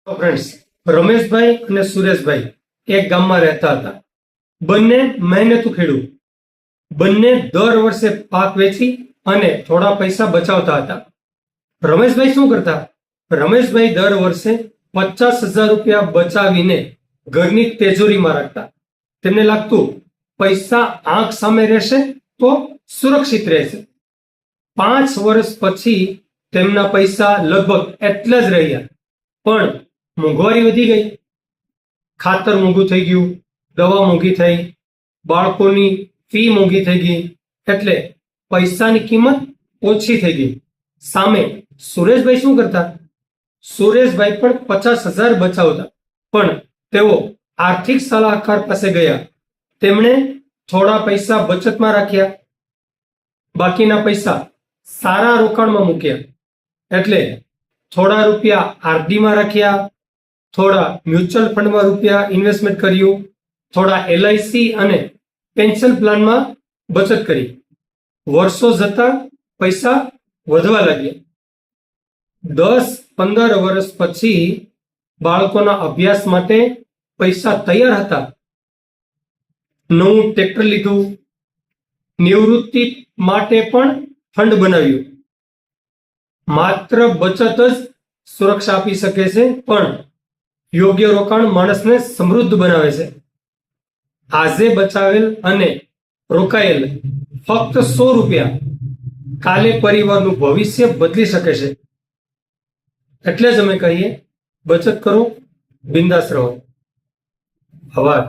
Friends, Rameshbhai અને સુરેશભાઈ એક ગામમાં રહેતા હતા. બંને મહેનતુ ખેડૂત. બંને દર વર્ષે પાક વેચી અને થોડા પૈસા બચાવતા હતા. રમેશભાઈ શું કરતા? રમેશભાઈ દર વર્ષે 50,000 રૂપિયા બચાવીને ઘરની તિજોરીમાં રાખતા. તેમને લાગતું પૈસા આંખ સામે રહેશે તો સુરક્ષિત રહેશે. 5 વર્ષ પછી તેમના પૈસા લગભગ એટલા જ રહ્યા, પણ મોંઘવારી વધી ગઈ. ખાતર મોંઘું થઈ ગયું, દવા મોંઘી થઈ, બાળકોની ફી મોંઘી થઈ ગઈ, એટલે પૈસાની કિંમત ઓછી થઈ ગઈ. સામે સુરેશભાઈ શું કરતા? સુરેશભાઈ પણ 50,000 બચાવતા, પણ તેઓ આર્થિક સલાહકાર પાસે ગયા. તેમણે થોડા પૈસા બચતમાં રાખ્યા, બાકીના પૈસા સારા રોકાણમાં મૂક્યા. એટલે થોડા રૂપિયા આરડીમાં રાખ્યા, થોડા મ્યુચ્યુઅલ ફંડમાં રૂપિયા ઇન્વેસ્ટમેન્ટ કર્યું, થોડા એલઆઈસી અને પેન્શન પ્લાનમાં બચત કરી. વર્ષો જતા પૈસા વધવા લાગ્યા. 10-15 વર્ષ પછી બાળકોના અભ્યાસ માટે પૈસા તૈયાર હતા. નવું ટ્રેક્ટર લીધું, નિવૃત્તિ માટે પણ ફંડ બનાવ્યું. માત્ર બચત જ સુરક્ષા આપી શકે છે, પણ યોગ્ય રોકાણ માણસને સમૃદ્ધ બનાવે છે. આજે બચાવેલ અને રોકાયેલ ફક્ત 100 રૂપિયા કાલે પરિવારનું ભવિષ્ય બદલી શકે છે. એટલે જ અમે કહીએ, બચત કરો, બિંદાસ રહો. આભાર.